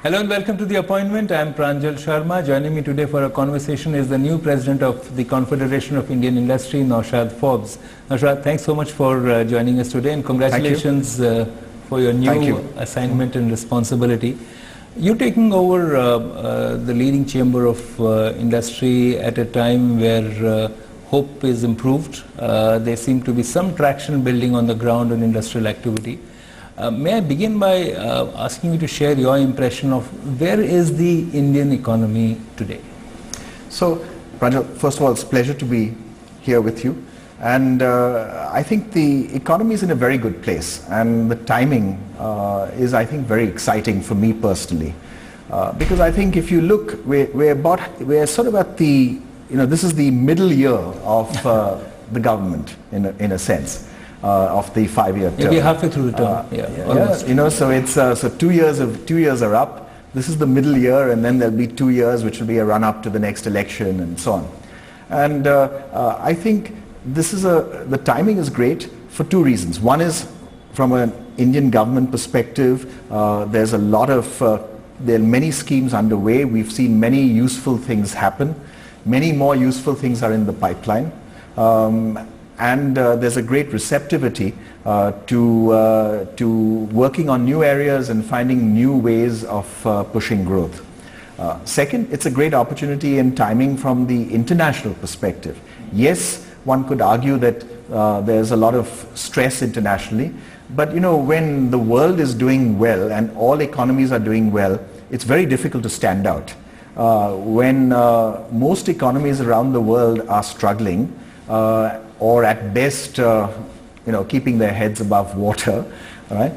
Hello and welcome to The Appointment. I am Pranjal Sharma. Joining me today for a conversation is the new president of the Confederation of Indian Industry, Naushad Forbes. Naushad, thanks so much for joining us today, and congratulations for your new assignment and responsibility. You're taking over the leading chamber of industry at a time where hope is improved. There seems to be some traction building on the ground on industrial activity. May I begin by asking you to share your impression of where is the Indian economy today? So, Pranjal, first of all, it's a pleasure to be here with you. And I think the economy is in a very good place. And the timing is, I think, very exciting for me personally. Because I think if you look, we're sort of at the, this is the middle year of the government in a sense. Of the 5-year term. Maybe halfway through the term. So it's so 2 years are up. This is the middle year, and then there'll be 2 years, which will be a run up to the next election, and so on. And I think this is the timing is great for two reasons. One is from an Indian government perspective. There's a lot of there are many schemes underway. We've seen many useful things happen. Many more useful things are in the pipeline. And there's a great receptivity to working on new areas and finding new ways of pushing growth. Second, it's a great opportunity and timing from the international perspective. Yes, one could argue that there's a lot of stress internationally, but when the world is doing well and all economies are doing well, it's very difficult to stand out. When most economies around the world are struggling, or at best, keeping their heads above water, right?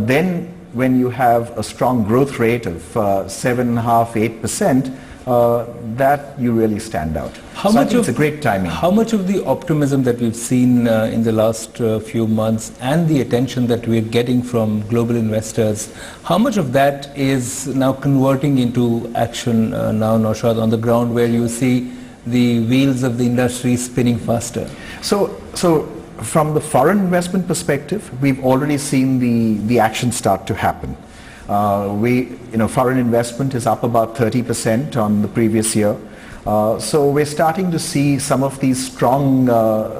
Then when you have a strong growth rate of 7.5–8%, that you really stand out. I think it's a great timing. How much of the optimism that we've seen in the last few months and the attention that we're getting from global investors, how much of that is now converting into action now, Naushad, on the ground where you see the wheels of the industry spinning faster? So from the foreign investment perspective, we've already seen the action start to happen. Foreign investment is up about 30% on the previous year. So we're starting to see some of these strong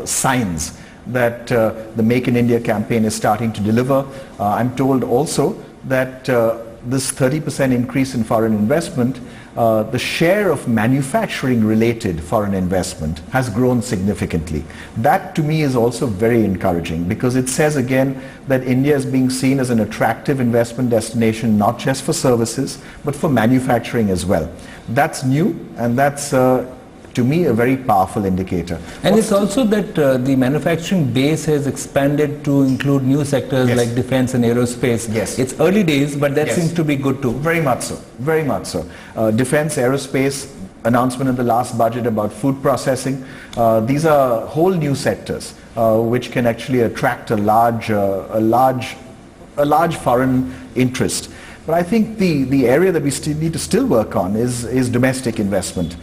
signs that the Make in India campaign is starting to deliver. I'm told also that this 30% increase in foreign investment, the share of manufacturing related foreign investment has grown significantly. That to me is also very encouraging, because it says again that India is being seen as an attractive investment destination, not just for services but for manufacturing as well. That's new, and that's to me a very powerful indicator. And it's also that the manufacturing base has expanded to include new sectors like defense and aerospace. Yes. It's early days, but that seems to be good too. Very much so. Very much so. Defense, aerospace, announcement in the last budget about food processing. These are whole new sectors which can actually attract a large foreign interest. But I think the area that we need to still work on is domestic investment,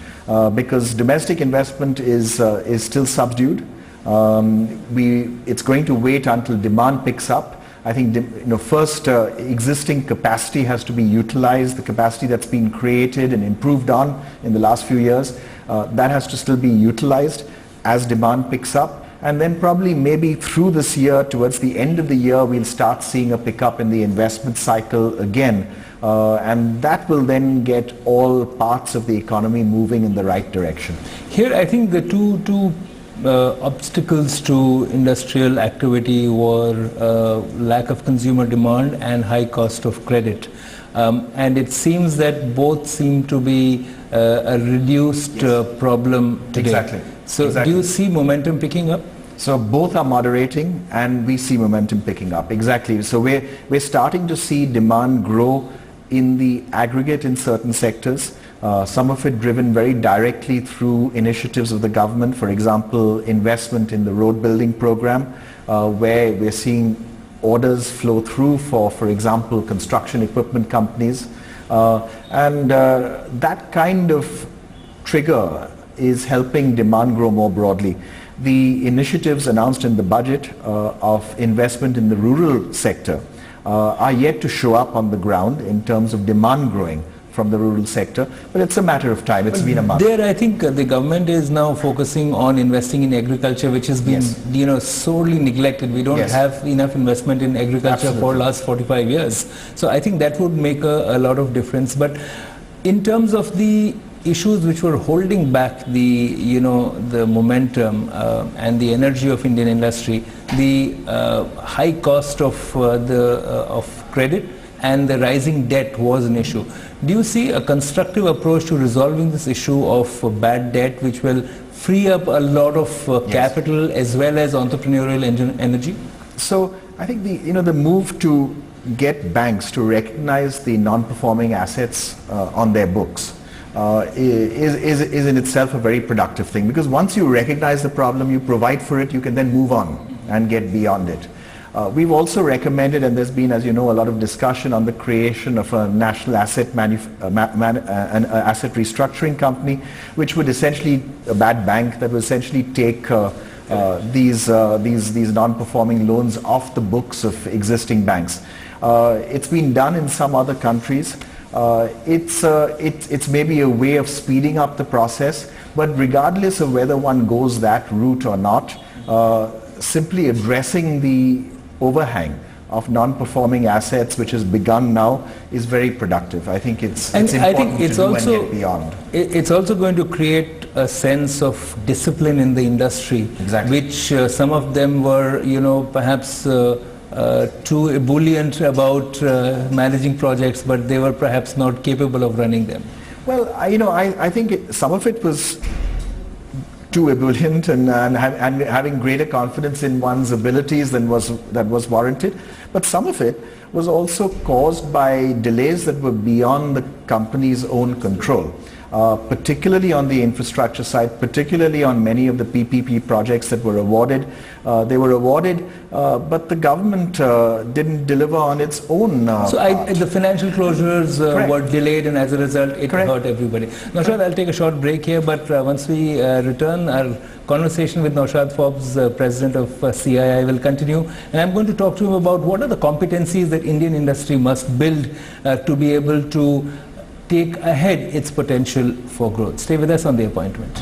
because domestic investment is still subdued. It's going to wait until demand picks up. I think first existing capacity has to be utilized. The capacity that's been created and improved on in the last few years, that has to still be utilized as demand picks up. And then probably maybe through this year, towards the end of the year, we'll start seeing a pickup in the investment cycle again. And that will then get all parts of the economy moving in the right direction. Here, I think the two obstacles to industrial activity were lack of consumer demand and high cost of credit. And it seems that both seem to be a reduced problem today. Exactly. So do you see momentum picking up? So both are moderating, and we see momentum picking up. Exactly. So we're starting to see demand grow in the aggregate in certain sectors. Some of it driven very directly through initiatives of the government. For example, investment in the road building program, where we're seeing orders flow through for example, construction equipment companies. That kind of trigger is helping demand grow more broadly. The initiatives announced in the budget of investment in the rural sector are yet to show up on the ground in terms of demand growing from the rural sector, but it's a matter of time. It's been a month. There, I think the government is now focusing on investing in agriculture, which has been, sorely neglected. We don't have enough investment in agriculture for last 45 years. So I think that would make a lot of difference. But in terms of the issues which were holding back the, the momentum and the energy of Indian industry, the high cost of credit and the rising debt was an issue. Do you see a constructive approach to resolving this issue of bad debt, which will free up a lot of capital as well as entrepreneurial energy? So I think the move to get banks to recognize the non-performing assets on their books is in itself a very productive thing, because once you recognize the problem, you provide for it, you can then move on and get beyond it. We've also recommended, and there's been, as you know, a lot of discussion on the creation of a national asset asset restructuring company, which would essentially, a bad bank that would essentially take these non-performing loans off the books of existing banks. It's been done in some other countries. It's maybe a way of speeding up the process, but regardless of whether one goes that route or not, simply addressing the overhang of non-performing assets, which has begun now, is very productive. I think it's important to do and get beyond. It's also going to create a sense of discipline in the industry, which some of them were, perhaps too ebullient about managing projects, but they were perhaps not capable of running them. Well, I think some of it was too ebullient and having greater confidence in one's abilities than was warranted. But some of it was also caused by delays that were beyond the company's own control, particularly on the infrastructure side, particularly on many of the PPP projects that were awarded. They were awarded, but the government didn't deliver on its own the financial closures were delayed, and as a result it hurt everybody. Naushad, I'll take a short break here, but once we return, our conversation with Naushad Forbes, President of CII, will continue, and I'm going to talk to him about what are the competencies that Indian industry must build to be able to take ahead its potential for growth. Stay with us on The Appointment.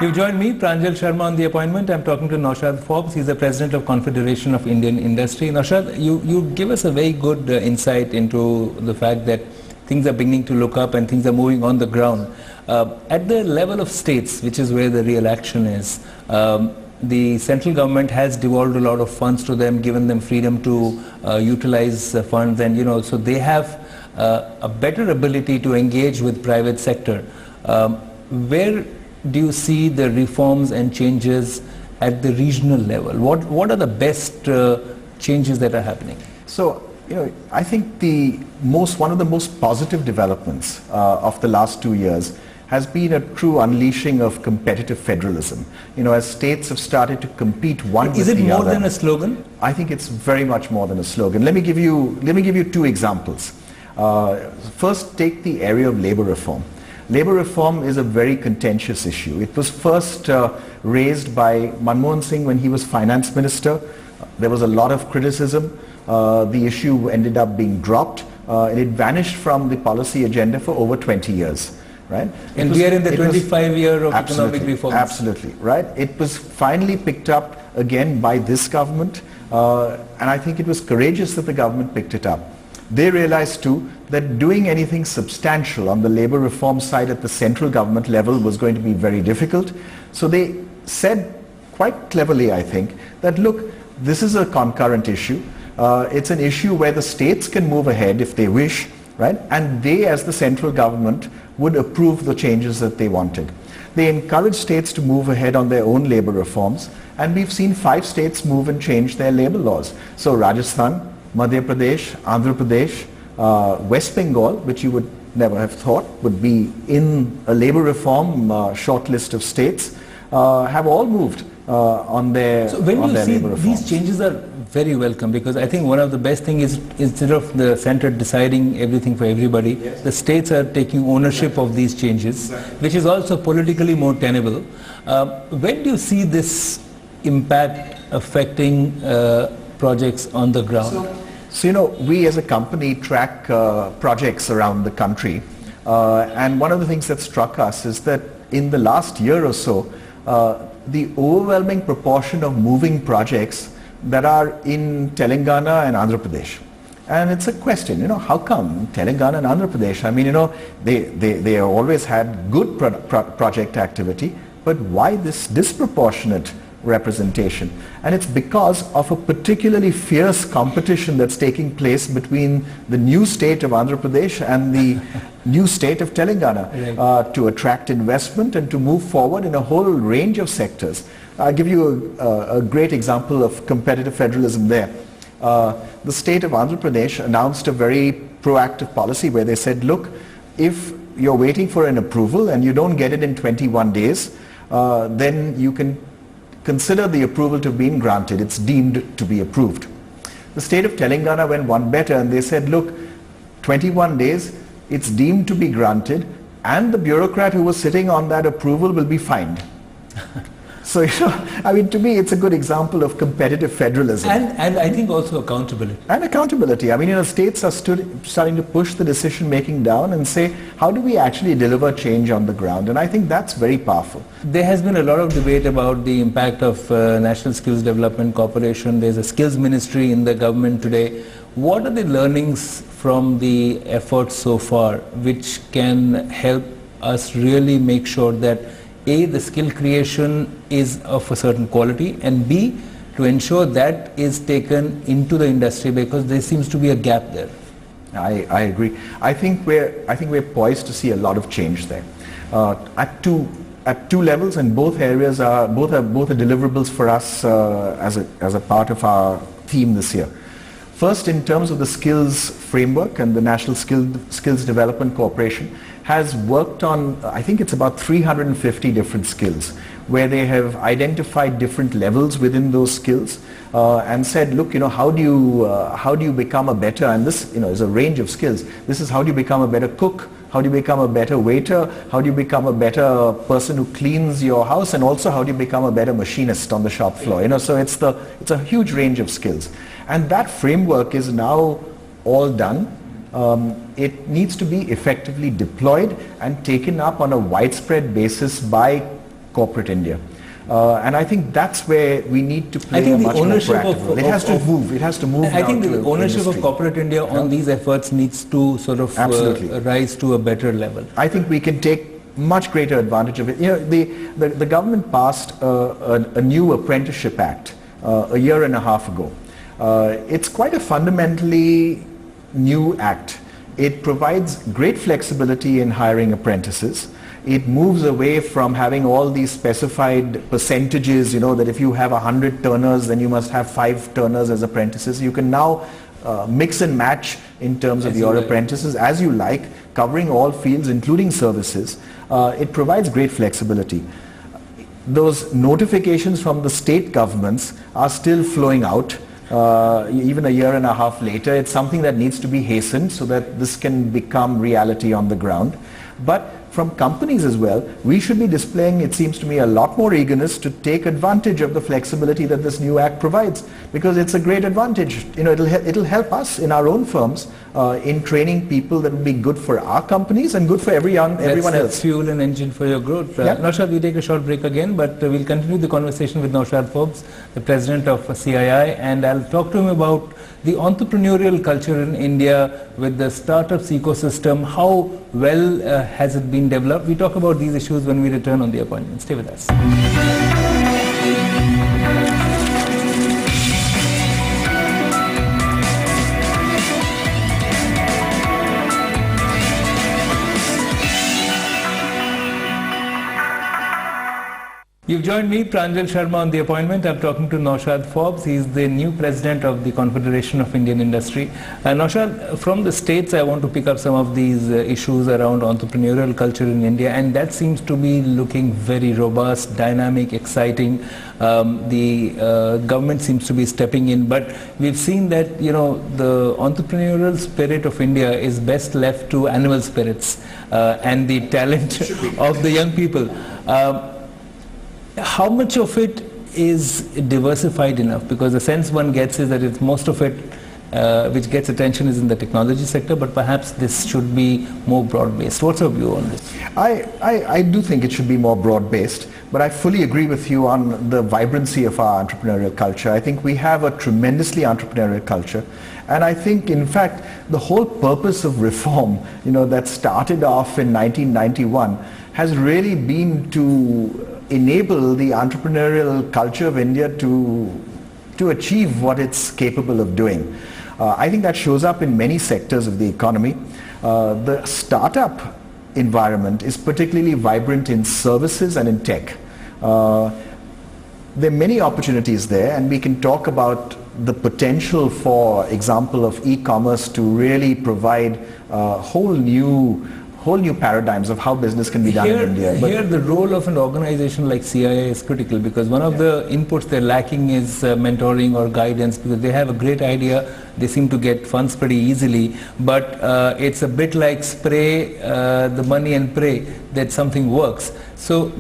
You've joined me, Pranjal Sharma, on The Appointment. I'm talking to Naushad Forbes. He's the President of Confederation of Indian Industry. Naushad, you give us a very good insight into the fact that things are beginning to look up and things are moving on the ground. At the level of states, which is where the real action is, the central government has devolved a lot of funds to them, given them freedom to utilize funds, and so they have a better ability to engage with private sector. Where do you see the reforms and changes at the regional level? What are the best changes that are happening? So, I think one of the most positive developments of the last 2 years has been a true unleashing of competitive federalism. As states have started to compete one with the other. Is it more than a slogan? I think it's very much more than a slogan. Let me give you two examples. First, take the area of labor reform. Labor reform is a very contentious issue. It was first raised by Manmohan Singh when he was finance minister. There was a lot of criticism. The issue ended up being dropped. And it vanished from the policy agenda for over 20 years. Right? And we are in the 25-year of economic reforms. Absolutely, right? It was finally picked up again by this government, and I think it was courageous that the government picked it up. They realized too that doing anything substantial on the labor reform side at the central government level was going to be very difficult. So they said quite cleverly, I think, that look, this is a concurrent issue. It's an issue where the states can move ahead if they wish, right? And they, as the central government, would approve the changes that they wanted. They encouraged states to move ahead on their own labor reforms, and we've seen 5 states move and change their labor laws. So Rajasthan, Madhya Pradesh, Andhra Pradesh, West Bengal, which you would never have thought would be in a labor reform short list of states, have all moved on their labor reforms. So when you see these changes are very welcome, because I think one of the best things is instead of the center deciding everything for everybody, the states are taking ownership of these changes, which is also politically more tenable. When do you see this impact affecting projects on the ground? So, we as a company track projects around the country, and one of the things that struck us is that in the last year or so, the overwhelming proportion of moving projects that are in Telangana and Andhra Pradesh. And it's a question, how come Telangana and Andhra Pradesh? I mean, they always had good project activity, but why this disproportionate representation? And it's because of a particularly fierce competition that's taking place between the new state of Andhra Pradesh and the new state of Telangana to attract investment and to move forward in a whole range of sectors. I'll give you a great example of competitive federalism there. The state of Andhra Pradesh announced a very proactive policy where they said, look, if you're waiting for an approval and you don't get it in 21 days, then you can consider the approval to have been granted. It's deemed to be approved. The state of Telangana went one better and they said, look, 21 days, it's deemed to be granted, and the bureaucrat who was sitting on that approval will be fined. So, I mean, to me, it's a good example of competitive federalism. And I think also accountability. And accountability. I mean, states are starting to push the decision making down and say, how do we actually deliver change on the ground? And I think that's very powerful. There has been a lot of debate about the impact of National Skills Development Corporation. There's a skills ministry in the government today. What are the learnings from the efforts so far which can help us really make sure that A, the skill creation is of a certain quality, and B, to ensure that is taken into the industry, because there seems to be a gap there? I agree. I think we're poised to see a lot of change there. At two levels, and both areas are deliverables for us as a part of our theme this year. First, in terms of the skills framework, and the National Skills Development Corporation has worked on, I think it's about 350 different skills, where they have identified different levels within those skills and said, look, how do you become a better, and this is a range of skills. This is how do you become a better cook, how do you become a better waiter, how do you become a better person who cleans your house, and also how do you become a better machinist on the shop floor. So it's a huge range of skills. And that framework is now all done. It needs to be effectively deployed and taken up on a widespread basis by corporate India. And I think that's where we need to play a much more proactive role. It has to move. It has to move. I think the ownership industry. of corporate India on these efforts needs to sort of rise to a better level. I think we can take much greater advantage of it. The government passed a new Apprenticeship Act a year and a half ago. It's quite a fundamentally new act. It provides great flexibility in hiring apprentices. It moves away from having all these specified percentages, that if you have 100 turners, then you must have 5 turners as apprentices. You can now mix and match in terms of your apprentices as you like, covering all fields, including services. It provides great flexibility. Those notifications from the state governments are still flowing out. Even a year and a half later, it's something that needs to be hastened so that this can become reality on the ground. But from companies as well, we should be displaying, it seems to me, a lot more eagerness to take advantage of the flexibility that this new act provides, because it's a great advantage. It'll help us in our own firms in training people that will be good for our companies and good for everyone else. That's fuel and engine for your growth. Naushad, we take a short break again, but we'll continue the conversation with Naushad Forbes, the president of CII, and I'll talk to him about the entrepreneurial culture in India with the startups ecosystem. How well has it been developed? We talk about these issues when we return on The Appointment. Stay with us. You've joined me, Pranjal Sharma, on The Appointment. I'm talking to Naushad Forbes. He's the new president of the Confederation of Indian Industry. Naushad, from the States, I want to pick up some of these issues around entrepreneurial culture in India, and that seems to be looking very robust, dynamic, exciting. The government seems to be stepping in, but we've seen that, the entrepreneurial spirit of India is best left to animal spirits and the talent of the young people. How much of it is diversified enough? Because the sense one gets is that it's most of it which gets attention is in the technology sector, but perhaps this should be more broad-based. What's your view on this? I do think it should be more broad-based, but I fully agree with you on the vibrancy of our entrepreneurial culture. I think we have a tremendously entrepreneurial culture, and I think, in fact, the whole purpose of reform, that started off in 1991 has really been to enable the entrepreneurial culture of India to achieve what it's capable of doing. I think that shows up in many sectors of the economy. The startup environment is particularly vibrant in services and in tech. There are many opportunities there, and we can talk about the potential, for example, of e-commerce to really provide whole new paradigms of how business can be done in India. But here the role of an organization like CII is critical, because one of the inputs they're lacking is mentoring or guidance, because they have a great idea, they seem to get funds pretty easily, but it's a bit like spray the money and pray that something works. So,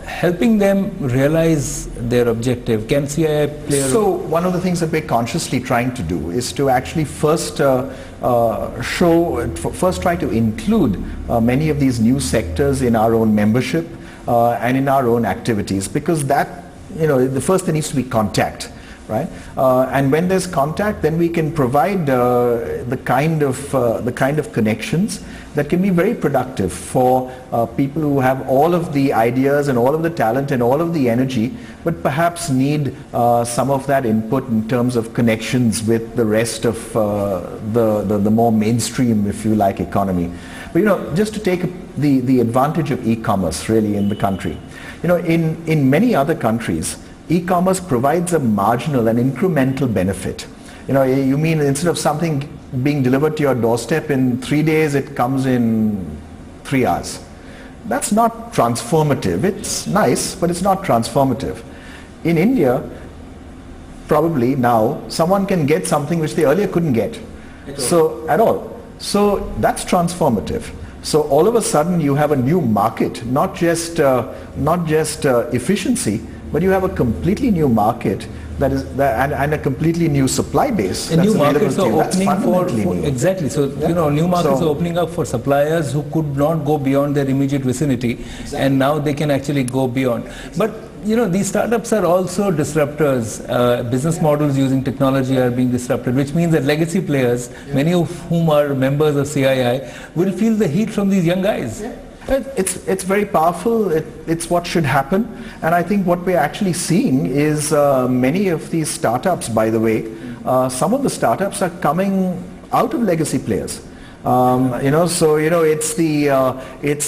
helping them realize their objective, can CII play a role? So one of the things that we're consciously trying to do is to actually first try to include many of these new sectors in our own membership and in our own activities, because that, the first there needs to be contact, right? And when there's contact, then we can provide the kind of connections that can be very productive for people who have all of the ideas and all of the talent and all of the energy, but perhaps need some of that input in terms of connections with the rest of the more mainstream, if you like, economy. But just to take the advantage of e-commerce really in the country, in many other countries, e-commerce provides a marginal and incremental benefit. You mean instead of something being delivered to your doorstep in 3 days, it comes in 3 hours. That's not transformative. It's nice, but it's not transformative. In India, probably now, someone can get something which they earlier couldn't get. At all. So that's transformative. So all of a sudden you have a new market, not just efficiency, but you have a completely new market and a completely new supply base. And new markets are opening for exactly. So new markets are opening up for suppliers who could not go beyond their immediate vicinity, exactly. And now they can actually go beyond. But these startups are also disruptors. Business models using technology are being disrupted, which means that legacy players, many of whom are members of CII, will feel the heat from these young guys. Yeah. It's very powerful. It's what should happen, and I think what we're actually seeing is many of these startups, by the way, some of the startups are coming out of legacy players. It's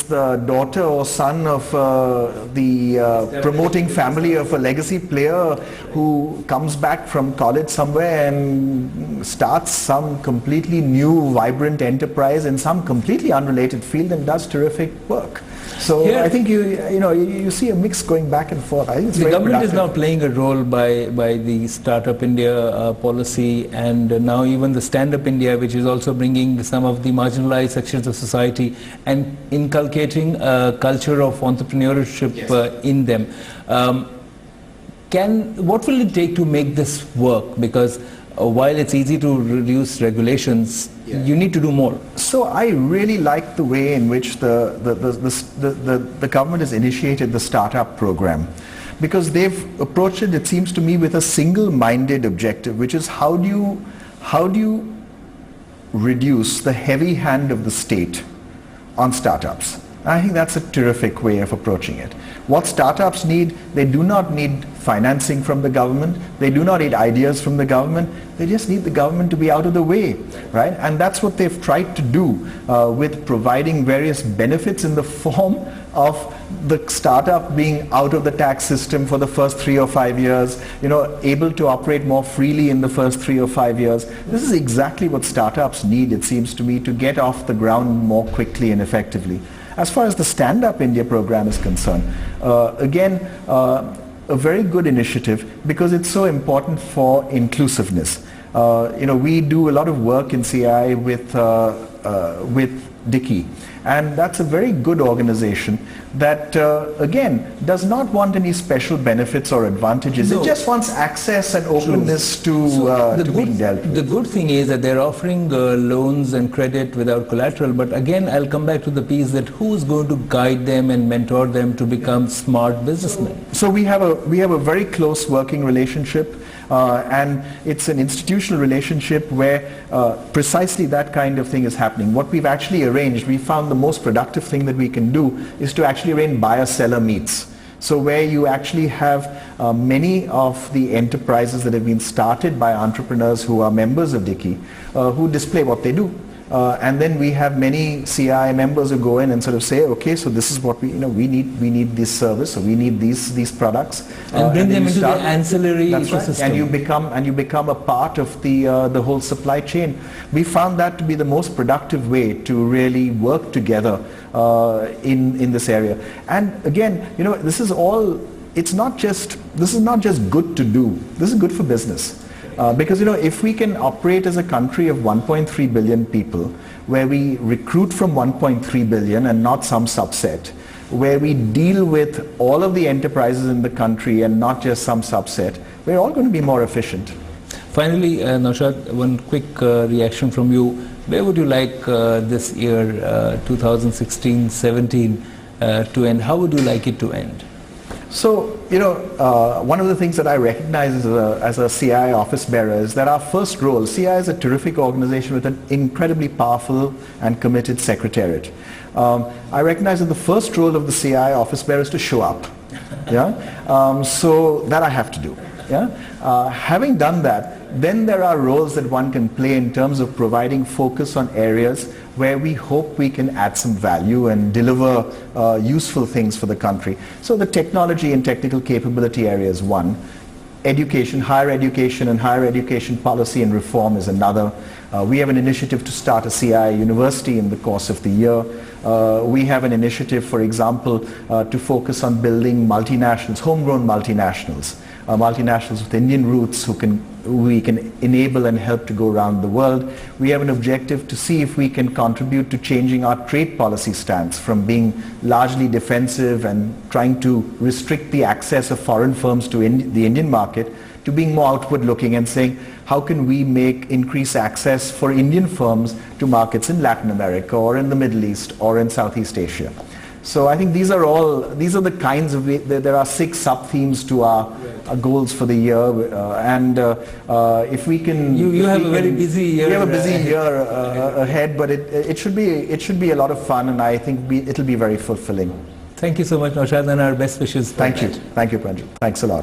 the daughter or son of the promoting family of a legacy player who comes back from college somewhere and starts some completely new, vibrant enterprise in some completely unrelated field and does terrific work. So I think you see a mix going back and forth. I think it's the very government productive. is now playing a role by the Startup India policy, and now even the Stand Up India, which is also bringing some of the marginalized sections of society and inculcating a culture of entrepreneurship in them. What will it take to make this work? Because while it's easy to reduce regulations, you need to do more. So I really like the way in which the government has initiated the startup program, because they've approached it seems to me, with a single-minded objective, which is how do you reduce the heavy hand of the state on startups. I think that's a terrific way of approaching it. What startups need, they do not need financing from the government, they do not need ideas from the government, they just need the government to be out of the way, right? And that's what they've tried to do with providing various benefits in the form of the startup being out of the tax system for the first 3 or 5 years, able to operate more freely in the first 3 or 5 years. This is exactly what startups need, it seems to me, to get off the ground more quickly and effectively. As far as the Stand Up India program is concerned, again, a very good initiative because it's so important for inclusiveness. We do a lot of work in CII with Dickey, and that's a very good organization that again does not want any special benefits or advantages. No. It just wants access and openness to being dealt with. The good thing is that they're offering loans and credit without collateral, but again I'll come back to the piece that who's going to guide them and mentor them to become smart businessmen. So we have a very close working relationship. And it's an institutional relationship where precisely that kind of thing is happening. What we've actually arranged, we found the most productive thing that we can do is to actually arrange buyer-seller meets. So where you actually have many of the enterprises that have been started by entrepreneurs who are members of Dickey, who display what they do. And then we have many CII members who go in and sort of say, okay, so this is what we need this service, or we need these products, and bring them into the ancillary ecosystem. Right. And you become a part of the whole supply chain. We found that to be the most productive way to really work together in this area. And again, this is not just good to do. This is good for business. Because if we can operate as a country of 1.3 billion people, where we recruit from 1.3 billion and not some subset, where we deal with all of the enterprises in the country and not just some subset, we're all going to be more efficient. Finally, Naushad, one quick reaction from you. Where would you like this year, 2016-17, to end? How would you like it to end? So, one of the things that I recognize as a CII office bearer is that our first role, CII is a terrific organization with an incredibly powerful and committed secretariat. I recognize that the first role of the CII office bearer is to show up. Yeah? So that I have to do. Yeah? Having done that, then there are roles that one can play in terms of providing focus on areas where we hope we can add some value and deliver useful things for the country. So the technology and technical capability area is one. Education, higher education and higher education policy and reform is another. We have an initiative to start a CII university in the course of the year. We have an initiative, for example, to focus on building multinationals, homegrown multinationals. Multinationals with Indian roots who we can enable and help to go around the world. We have an objective to see if we can contribute to changing our trade policy stance from being largely defensive and trying to restrict the access of foreign firms to the Indian market, to being more outward looking and saying how can we increase access for Indian firms to markets in Latin America or in the Middle East or in Southeast Asia. So I think these are the kinds of, there are 6 sub-themes to our goals for the year, and if we can... You have a very busy year. We have a busy year ahead, but it should be a lot of fun, and I think it'll be very fulfilling. Thank you so much, Naushad, and our best wishes. Thank you. Thank you, Pranjal. Thanks a lot.